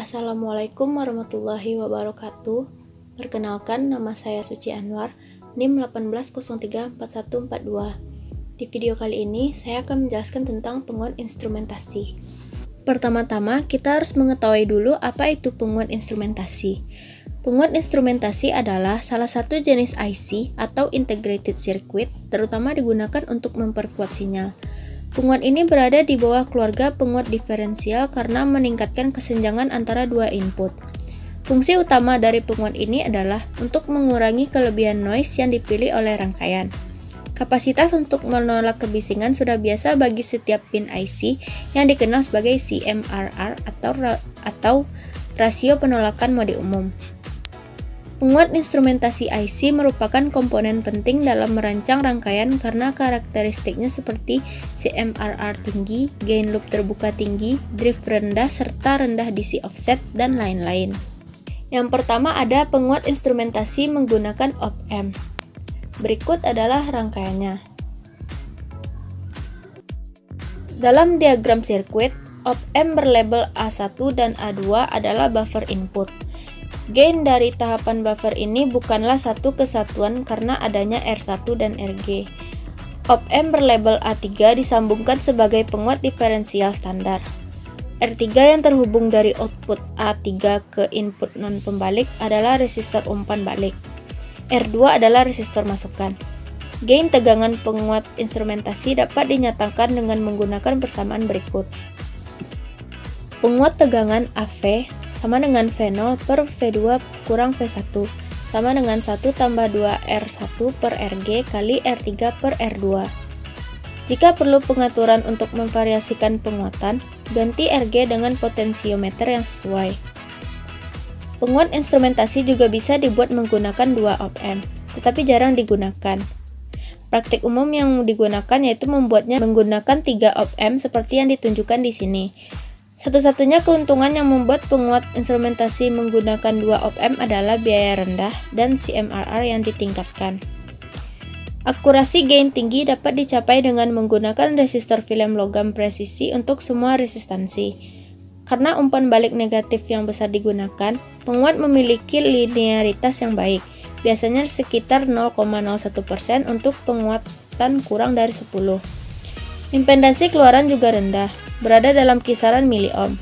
Assalamualaikum warahmatullahi wabarakatuh. Perkenalkan, nama saya Suci Anwar, NIM 18034142. Di video kali ini, saya akan menjelaskan tentang penguat instrumentasi. Pertama-tama, kita harus mengetahui dulu apa itu penguat instrumentasi. Penguat instrumentasi adalah salah satu jenis IC atau integrated circuit, terutama digunakan untuk memperkuat sinyal. Penguat ini berada di bawah keluarga penguat diferensial karena meningkatkan kesenjangan antara dua input. Fungsi utama dari penguat ini adalah untuk mengurangi kelebihan noise yang dipilih oleh rangkaian. Kapasitas untuk menolak kebisingan sudah biasa bagi setiap pin IC yang dikenal sebagai CMRR atau rasio penolakan mode umum. Penguat instrumentasi IC merupakan komponen penting dalam merancang rangkaian karena karakteristiknya seperti CMRR tinggi, gain loop terbuka tinggi, drift rendah, serta rendah DC offset, dan lain-lain. Yang pertama ada penguat instrumentasi menggunakan op-amp. Berikut adalah rangkaiannya. Dalam diagram sirkuit, op-amp berlabel A1 dan A2 adalah buffer input. Gain dari tahapan buffer ini bukanlah satu kesatuan karena adanya R1 dan RG. Op-amp berlabel A3 disambungkan sebagai penguat diferensial standar. R3 yang terhubung dari output A3 ke input non-pembalik adalah resistor umpan balik. R2 adalah resistor masukan. Gain tegangan penguat instrumentasi dapat dinyatakan dengan menggunakan persamaan berikut. Penguat tegangan AV sama dengan V0 per V2 kurang V1 sama dengan 1 tambah 2 R1 per RG kali R3 per R2. Jika perlu pengaturan untuk memvariasikan penguatan, ganti RG dengan potensiometer yang sesuai. Penguat instrumentasi juga bisa dibuat menggunakan dua op-amp, tetapi jarang digunakan. Praktik umum yang digunakan yaitu membuatnya menggunakan 3 op-amp seperti yang ditunjukkan di sini. Satu-satunya keuntungan yang membuat penguat instrumentasi menggunakan dua op-amp adalah biaya rendah dan CMRR yang ditingkatkan. Akurasi gain tinggi dapat dicapai dengan menggunakan resistor film logam presisi untuk semua resistansi. Karena umpan balik negatif yang besar digunakan, penguat memiliki linearitas yang baik, biasanya sekitar 0,01% untuk penguatan kurang dari 10. Impedansi keluaran juga rendah, berada dalam kisaran miliohm.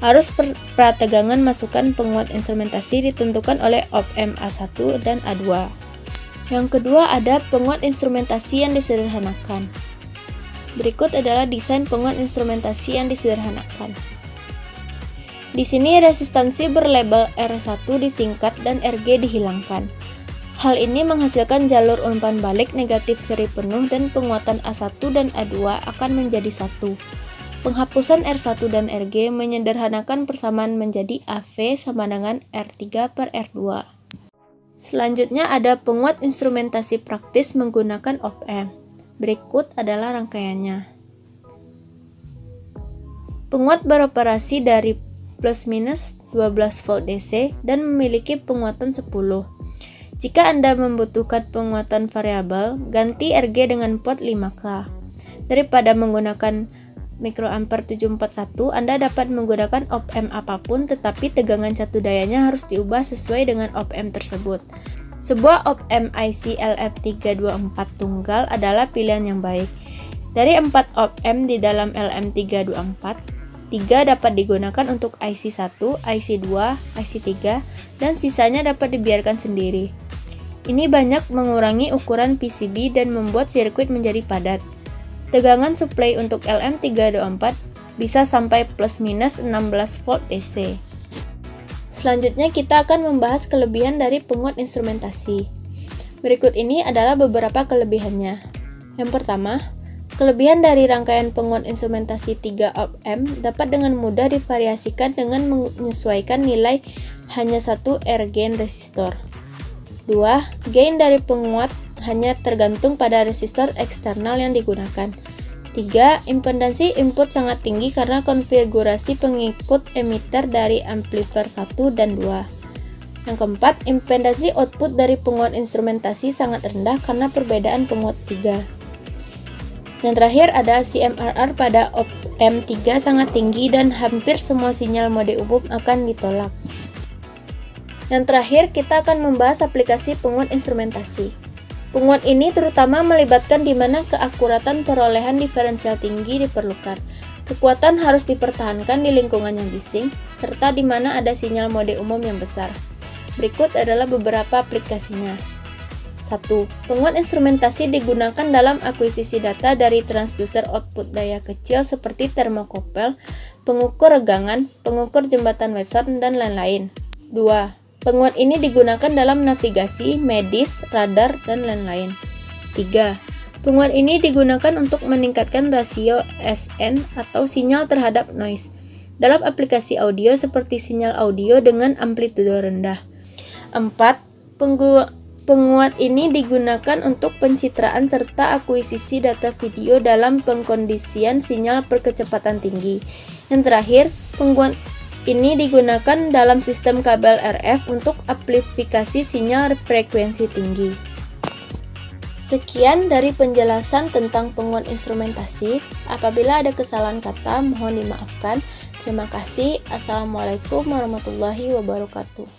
Arus prategangan masukan penguat instrumentasi ditentukan oleh op-amp A1 dan A2. Yang kedua ada penguat instrumentasi yang disederhanakan. Berikut adalah desain penguat instrumentasi yang disederhanakan. Di sini resistansi berlabel R1 disingkat dan RG dihilangkan. Hal ini menghasilkan jalur umpan balik negatif seri penuh dan penguatan A1 dan A2 akan menjadi satu. Penghapusan R1 dan RG menyederhanakan persamaan menjadi AV sama dengan R3 per R2. Selanjutnya ada penguat instrumentasi praktis menggunakan op-amp. Berikut adalah rangkaiannya. Penguat beroperasi dari plus minus 12 volt DC dan memiliki penguatan 10. Jika Anda membutuhkan penguatan variabel, ganti RG dengan pot 5K. Daripada menggunakan mikroampere 741, Anda dapat menggunakan op-amp apapun, tetapi tegangan catu dayanya harus diubah sesuai dengan op-amp tersebut. Sebuah op-amp IC LM324 tunggal adalah pilihan yang baik. Dari 4 op-amp di dalam LM324, 3 dapat digunakan untuk IC1, IC2, IC3, dan sisanya dapat dibiarkan sendiri. Ini banyak mengurangi ukuran PCB dan membuat sirkuit menjadi padat. Tegangan supply untuk LM324 bisa sampai plus minus 16 volt DC. Selanjutnya kita akan membahas kelebihan dari penguat instrumentasi. Berikut ini adalah beberapa kelebihannya. Yang pertama, kelebihan dari rangkaian penguat instrumentasi 3 op-amp dapat dengan mudah divariasikan dengan menyesuaikan nilai hanya satu R gain resistor. 2. Gain dari penguat hanya tergantung pada resistor eksternal yang digunakan. 3. Impedansi input sangat tinggi karena konfigurasi pengikut emitter dari amplifier 1 dan 2. Yang keempat, impedansi output dari penguat instrumentasi sangat rendah karena perbedaan penguat 3. Yang terakhir ada CMRR pada op M3 sangat tinggi dan hampir semua sinyal mode umum akan ditolak. Yang terakhir, kita akan membahas aplikasi penguat instrumentasi. Penguat ini terutama melibatkan di mana keakuratan perolehan diferensial tinggi diperlukan. Kekuatan harus dipertahankan di lingkungan yang bising, serta di mana ada sinyal mode umum yang besar. Berikut adalah beberapa aplikasinya. 1. Penguat instrumentasi digunakan dalam akuisisi data dari transducer output daya kecil seperti termokopel, pengukur regangan, pengukur jembatan Wesson, dan lain-lain. 2. Penguat ini digunakan dalam navigasi, medis, radar, dan lain-lain. 3. Penguat ini digunakan untuk meningkatkan rasio SN atau sinyal terhadap noise dalam aplikasi audio seperti sinyal audio dengan amplitudo rendah. 4. Penguat ini digunakan untuk pencitraan serta akuisisi data video dalam pengkondisian sinyal berkecepatan tinggi. Yang terakhir, penguat ini digunakan dalam sistem kabel RF untuk amplifikasi sinyal frekuensi tinggi. Sekian dari penjelasan tentang penguat instrumentasi. Apabila ada kesalahan kata, mohon dimaafkan. Terima kasih. Assalamualaikum warahmatullahi wabarakatuh.